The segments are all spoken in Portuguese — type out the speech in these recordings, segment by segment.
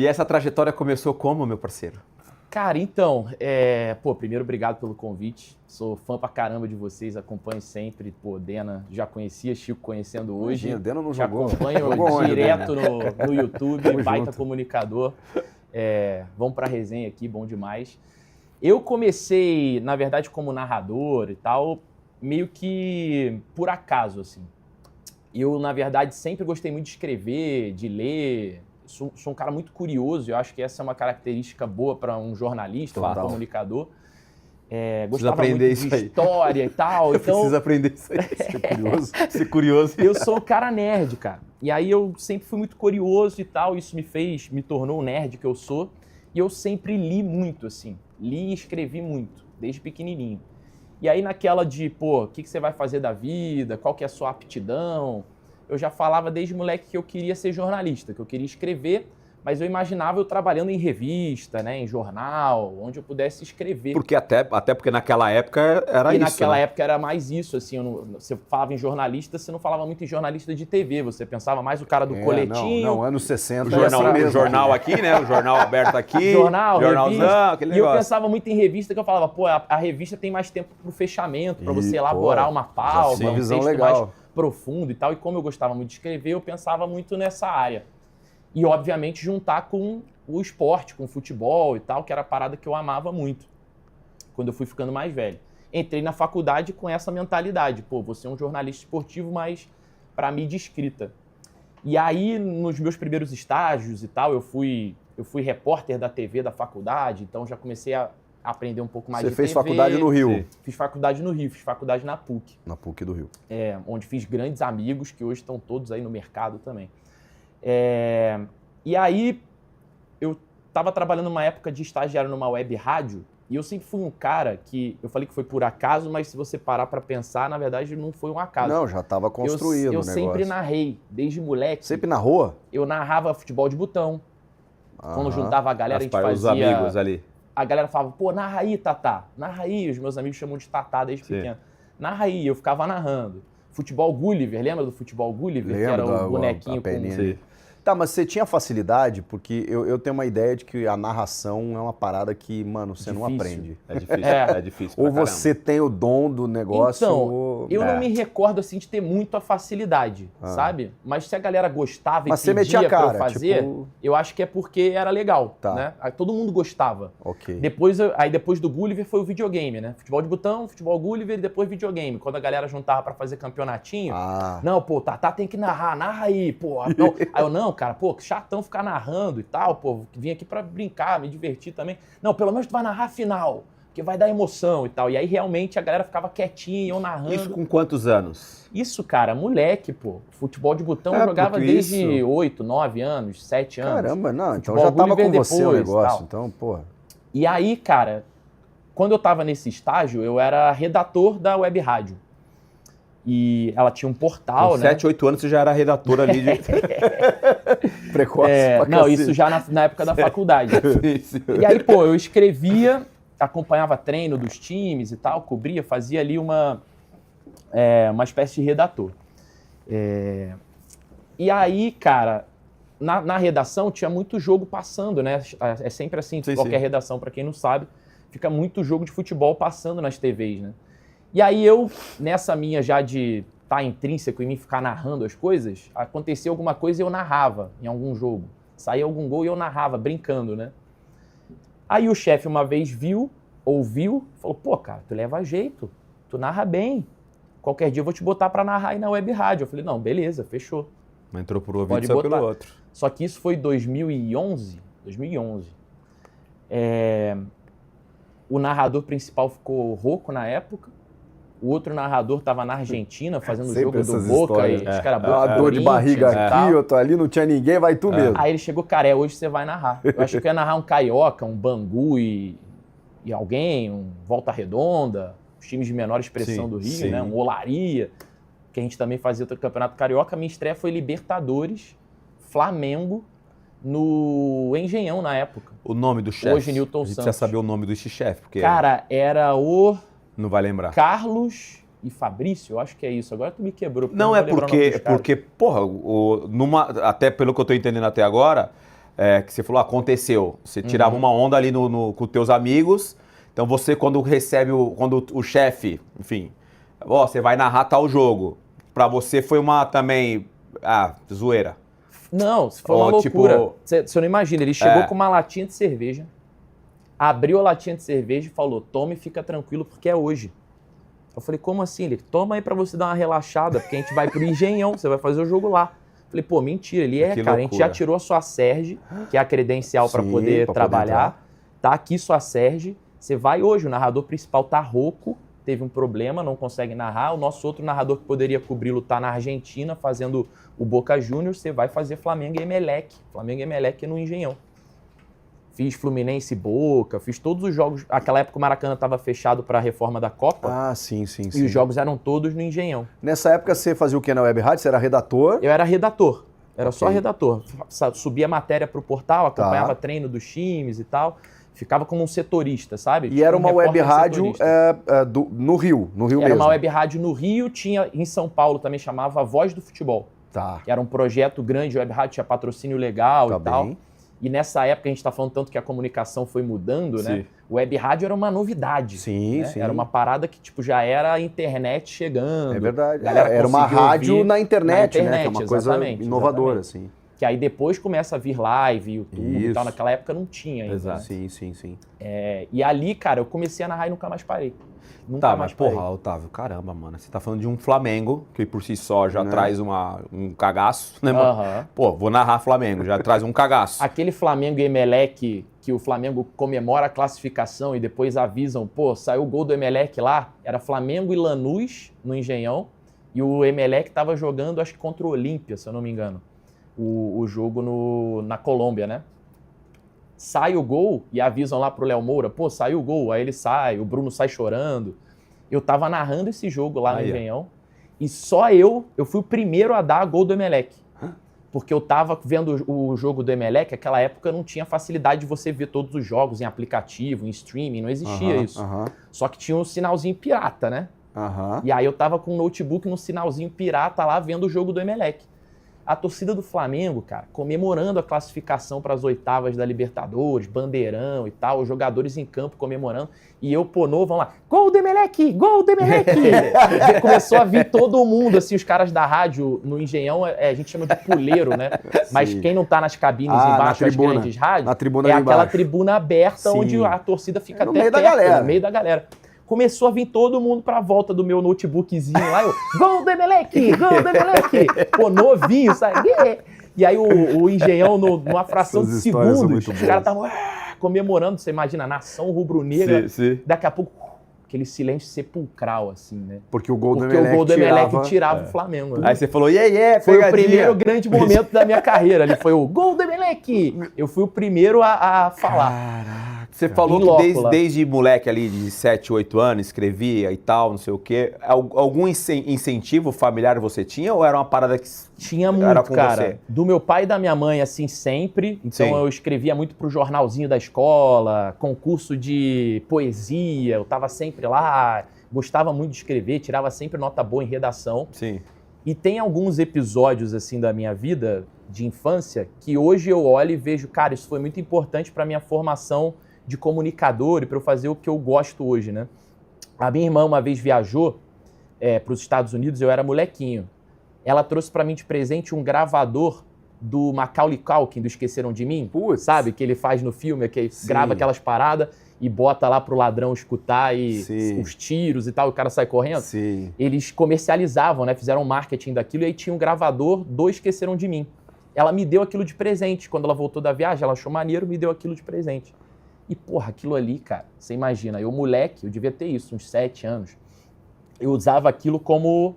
E essa trajetória começou como, meu parceiro? Cara, então, primeiro obrigado pelo convite. Sou fã pra caramba de vocês, acompanho sempre. Pô, Dena já conhecia, Chico conhecendo hoje. Imagina, Dena não já jogou. acompanho Jogou direto no YouTube, Tamo baita junto. comunicador. Vamos pra resenha aqui, bom demais. Eu comecei, na verdade, como narrador e tal, meio que por acaso, assim. Eu, na verdade, sempre gostei muito de escrever, de ler. Sou um cara muito curioso, eu acho que essa é uma característica boa para um jornalista, um comunicador. Gostava aprender muito isso de aí. história e tal. Então, Precisa aprender isso aí. Ser curioso. Ser curioso. eu sou um cara nerd, cara. E aí eu sempre fui muito curioso e tal, isso me tornou o nerd que eu sou. E eu sempre li muito, assim. Li e escrevi muito, desde pequenininho. E aí naquela de, o que você vai fazer da vida? Qual que é a sua aptidão? Eu já falava desde moleque que eu queria ser jornalista, que eu queria escrever, mas eu imaginava eu trabalhando em revista, né, em jornal, onde eu pudesse escrever. Porque até porque naquela época era isso, naquela né? época era mais isso, assim, você falava em jornalista, você não falava muito em jornalista de TV, você pensava mais o cara do coletinho. Não, anos 60 O jornal, assim mesmo, o jornal aqui, né? O jornal aberto aqui. Jornalzão, jornalzão, aquele e eu negócio. pensava muito em revista, que eu falava, a revista tem mais tempo pro fechamento, para você E, elaborar uma pauta, uma um visão texto legal. mais profundo e tal. E como eu gostava muito de escrever, eu pensava muito nessa área. E, obviamente, juntar com o esporte, com o futebol e tal, que era a parada que eu amava muito, quando eu fui ficando mais velho. Entrei na faculdade com essa mentalidade. Vou ser um jornalista esportivo, mas para mídia escrita. E aí, nos meus primeiros estágios e tal, eu fui repórter da TV da faculdade, então já comecei a aprender um pouco mais de TV. Você fez faculdade no Rio? Sim. Fiz faculdade no Rio, fiz faculdade na PUC. Na PUC do Rio. Onde fiz grandes amigos, que hoje estão todos aí no mercado também. E aí, eu estava trabalhando numa época de estagiário numa web rádio, e eu sempre fui um cara que, eu falei que foi por acaso, mas se você parar para pensar, na verdade não foi um acaso. Não, já estava construído o eu negócio. sempre narrei, desde moleque. Sempre narrou? Eu narrava futebol de botão. Quando juntava a galera, a gente fazia... Os amigos ali. A galera falava, narra aí, Tatá. Narra aí. Os meus amigos chamam de Tatá desde pequeno. Narra aí. Eu ficava narrando. Futebol Gulliver, lembra do futebol Gulliver? Lembro, que era o bonequinho com... Tá, mas você tinha facilidade? Porque eu tenho uma ideia de que a narração é uma parada que, mano, você não aprende. É difícil, é difícil. Ou você tem o dom do negócio... Então, eu não me recordo, assim, de ter muito a facilidade, sabe? Mas se a galera gostava e pedia pra eu fazer, eu acho que é porque era legal, né? Aí todo mundo gostava. Ok. Depois do Gulliver foi o videogame, né? Futebol de botão, futebol Gulliver e depois videogame. Quando a galera juntava pra fazer campeonatinho, não, Tatá tem que narra aí, não. Aí eu, não, cara, chatão ficar narrando e tal, vim aqui pra brincar, me divertir também. Não, pelo menos tu vai narrar a final, que vai dar emoção e tal. E aí, realmente, a galera ficava quietinha, eu narrando. Isso com quantos anos? Isso, cara, moleque, Futebol de botão eu jogava desde 8, 9 anos, 7 anos. Caramba, não, então Futebol já tava com Gulliver você o depois, negócio, tal. então, porra. E aí, cara, quando eu tava nesse estágio, eu era redator da web rádio. E ela tinha um portal, com 7, 8 anos você já era redator ali de... Precoce pra não, cacete. isso já na época da faculdade. E aí, eu escrevia, acompanhava treino dos times e tal, cobria, fazia ali uma espécie de redator. E aí, cara, na redação tinha muito jogo passando, né? É sempre assim, qualquer redação, pra quem não sabe, fica muito jogo de futebol passando nas TVs, né? E aí nessa minha já de estar intrínseco em mim ficar narrando as coisas, acontecia alguma coisa e eu narrava em algum jogo. Saía algum gol e eu narrava, brincando, né? Aí o chefe uma vez ouviu, falou, cara, tu leva jeito, tu narra bem. Qualquer dia eu vou te botar pra narrar aí na web rádio. Eu falei, não, beleza, fechou. Mas entrou por um ouvido e saiu pelo outro. Só que isso foi 2011. O narrador principal ficou rouco na época. O outro narrador estava na Argentina fazendo o jogo do Boca. E os caras uma dor de barriga aqui, eu tô ali, não tinha ninguém, vai tu mesmo. Aí ele chegou, cara, hoje você vai narrar. Eu achei que ia narrar um Carioca, um Bangu e alguém, um Volta Redonda, os times de menor expressão do Rio, né? Um Olaria, que a gente também fazia outro campeonato carioca. Minha estreia foi Libertadores, Flamengo, no Engenhão na época. O nome do chefe? Hoje, Newton Santos. A gente precisa saber o nome do chefe, porque... Cara, era o... Não vai lembrar. Carlos e Fabrício, eu acho que é isso. Agora tu me quebrou. Não, é porque porra, até pelo que eu tô entendendo até agora, que você falou, aconteceu. Você tirava uma onda ali com os teus amigos. Então você, quando recebe, quando o chefe, enfim, você vai narrar tal jogo. Pra você foi uma também, zoeira. Não, foi uma loucura. Você não imagina, ele chegou com uma latinha de cerveja, abriu a latinha de cerveja e falou, toma e fica tranquilo porque é hoje. Eu falei, como assim? Ele, toma aí pra você dar uma relaxada, porque a gente vai pro Engenhão, você vai fazer o jogo lá. Eu falei, pô, mentira, ele cara, loucura. A gente já tirou a sua Serge, que é a credencial pra poder trabalhar, tá aqui sua Serge, você vai hoje, o narrador principal tá rouco, teve um problema, não consegue narrar, o nosso outro narrador que poderia cobri-lo tá na Argentina fazendo o Boca Juniors, você vai fazer Flamengo e Emelec. Flamengo e Emelec no Engenhão. Fiz Fluminense e Boca, fiz todos os jogos. Naquela época o Maracanã estava fechado para a reforma da Copa. Sim. E os jogos eram todos no Engenhão. Nessa época você fazia o que na Web Rádio? Você era redator? Eu era redator. Era só redator. Subia matéria para o portal, acompanhava treino dos times e tal. Ficava como um setorista, sabe? E era uma web rádio no Rio mesmo? Era uma web rádio no Rio, tinha em São Paulo também, chamava Voz do Futebol. Tá. Que era um projeto grande, web rádio tinha patrocínio legal e tal. E nessa época a gente está falando tanto que a comunicação foi mudando, né? O web rádio era uma novidade. Sim. Era uma parada que tipo, já era a internet chegando. É verdade. Era uma rádio na internet, né? Que é uma coisa inovadora, assim. Que aí depois começa a vir live, YouTube e tal. Naquela época não tinha ainda. Exato. Sim. E ali, cara, eu comecei a narrar e nunca mais parei. Mas porra, Otávio, caramba, mano. Você tá falando de um Flamengo, que por si só já traz um cagaço, né, mano? Pô, vou narrar Flamengo, já traz um cagaço. Aquele Flamengo e Emelec, que o Flamengo comemora a classificação e depois avisam, pô, saiu o gol do Emelec lá, era Flamengo e Lanús no Engenhão, e o Emelec tava jogando, acho que contra o Olímpia, se eu não me engano. O jogo na Colômbia, né? Sai o gol e avisam lá pro Léo Moura, pô, saiu o gol, aí ele sai, o Bruno sai chorando. Eu tava narrando esse jogo lá no Engenhão e só eu fui o primeiro a dar gol do Emelec. Porque eu tava vendo o jogo do Emelec, naquela época não tinha facilidade de você ver todos os jogos em aplicativo, em streaming, não existia isso. Só que tinha um sinalzinho pirata, né? E aí eu tava com um notebook no sinalzinho pirata lá vendo o jogo do Emelec. A torcida do Flamengo, cara, comemorando a classificação para as oitavas da Libertadores, bandeirão e tal, os jogadores em campo comemorando. E eu, pô, novo, vamos lá, gol do Emelec, gol do Emelec! Começou a vir todo mundo, assim, os caras da rádio no Engenhão, a gente chama de puleiro, né? Mas quem não tá nas cabines embaixo das grandes rádios, é aquela tribuna aberta onde a torcida fica no meio da galera. No meio da galera. Começou a vir todo mundo pra volta do meu notebookzinho lá, eu, gol do Emelec, gol do Emelec! Pô, novinho, sabe? E aí o Engenhão, numa fração de segundos, os caras estavam comemorando, você imagina, a nação rubro-negra, daqui a pouco, aquele silêncio sepulcral, assim, né? Porque o gol do Emelec tirava o Flamengo. Né? Aí você falou, foi o primeiro grande momento da minha carreira, ali foi o gol do Emelec! Eu fui o primeiro a falar. Caraca. Você falou que desde moleque ali, de 7, 8 anos, escrevia e tal, não sei o quê. Algum incentivo familiar você tinha ou era uma parada que tinha muito, era com cara. você? Do meu pai e da minha mãe, assim, sempre. Então eu escrevia muito pro jornalzinho da escola, concurso de poesia, eu tava sempre lá, gostava muito de escrever, tirava sempre nota boa em redação. Sim. E tem alguns episódios, assim, da minha vida, de infância, que hoje eu olho e vejo, cara, isso foi muito importante pra minha formação de comunicador e para eu fazer o que eu gosto hoje, né? A minha irmã uma vez viajou para os Estados Unidos, eu era molequinho. Ela trouxe para mim de presente um gravador do Macaulay Culkin, do Esqueceram de Mim, sabe? Que ele faz no filme, que grava aquelas paradas e bota lá pro ladrão escutar e os tiros e tal, o cara sai correndo. Eles comercializavam, né? Fizeram marketing daquilo e aí tinha um gravador do Esqueceram de Mim. Ela me deu aquilo de presente. Quando ela voltou da viagem, ela achou maneiro, me deu aquilo de presente. E, porra, aquilo ali, cara, você imagina, eu moleque, eu devia ter isso, uns 7 anos. Eu usava aquilo como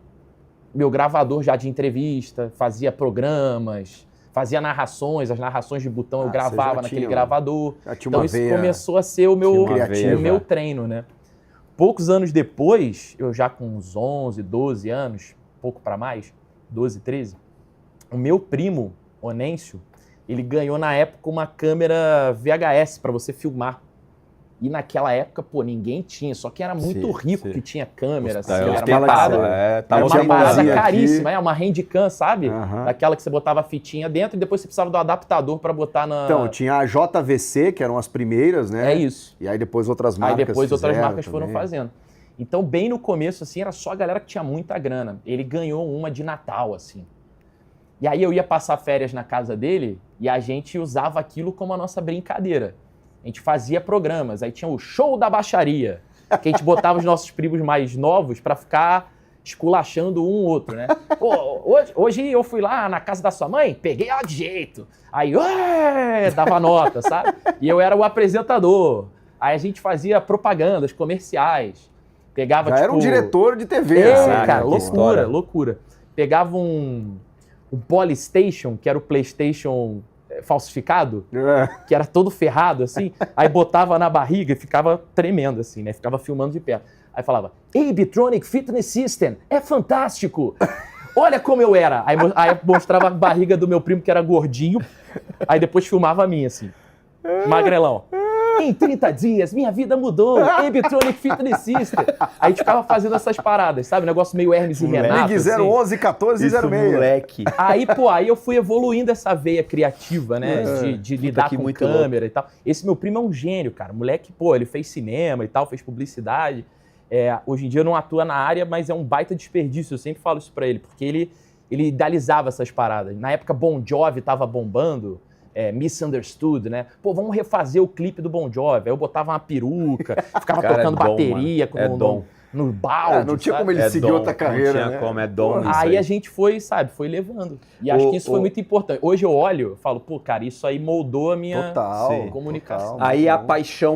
meu gravador já de entrevista, fazia programas, fazia narrações, as narrações de botão eu gravava naquele gravador. Então isso começou a ser o meu treino, né? Poucos anos depois, eu já com uns 11, 12 anos, pouco para mais, 12, 13, o meu primo, Onêncio, ele ganhou na época uma câmera VHS para você filmar. E naquela época, pô, ninguém tinha, só quem era muito rico que tinha câmera, assim, Era uma parada caríssima, uma handcam, sabe? Daquela que você botava a fitinha dentro e depois você precisava do adaptador para botar na... Então, tinha a JVC, que eram as primeiras, né? É isso. E aí depois outras marcas outras marcas foram fazendo. Então, bem no começo, assim, era só a galera que tinha muita grana. Ele ganhou uma de Natal, assim. E aí eu ia passar férias na casa dele e a gente usava aquilo como a nossa brincadeira. A gente fazia programas, aí tinha o show da baixaria, que a gente botava os nossos primos mais novos pra ficar esculachando um ou outro, né? Pô, hoje eu fui lá na casa da sua mãe, peguei ela de jeito. Aí, dava nota, sabe? E eu era o apresentador. Aí a gente fazia propagandas, comerciais. Pegava, já era um diretor de TV. Cara, loucura. Pegava um Polystation, que era o PlayStation... falsificado, que era todo ferrado, assim, aí botava na barriga e ficava tremendo, assim, né? Ficava filmando de perto. Aí falava, Abetronic Fitness System, é fantástico! Olha como eu era! Aí mostrava a barriga do meu primo, que era gordinho, aí depois filmava a minha, assim, magrelão. Em 30 dias, minha vida mudou. Abetronic Fitness System. Aí a gente ficava fazendo essas paradas, sabe? Um negócio meio Hermes e Renato. Ligue 011 14 06. Moleque. Aí eu fui evoluindo essa veia criativa, né? De lidar com câmera e tal. Esse meu primo é um gênio, cara. Moleque, pô, ele fez cinema e tal, fez publicidade. Hoje em dia não atua na área, mas é um baita desperdício. Eu sempre falo isso pra ele, porque ele idealizava essas paradas. Na época, Bon Jovi tava bombando. Misunderstood, né? Pô, vamos refazer o clipe do Bon Jovi. Aí eu botava uma peruca, ficava tocando bateria no balde. Não tinha como ele seguir outra carreira, não tinha como, é dom. Aí a gente foi levando. E acho que isso foi muito importante. Hoje eu olho e falo, pô, cara, isso aí moldou a minha comunicação. Aí a paixão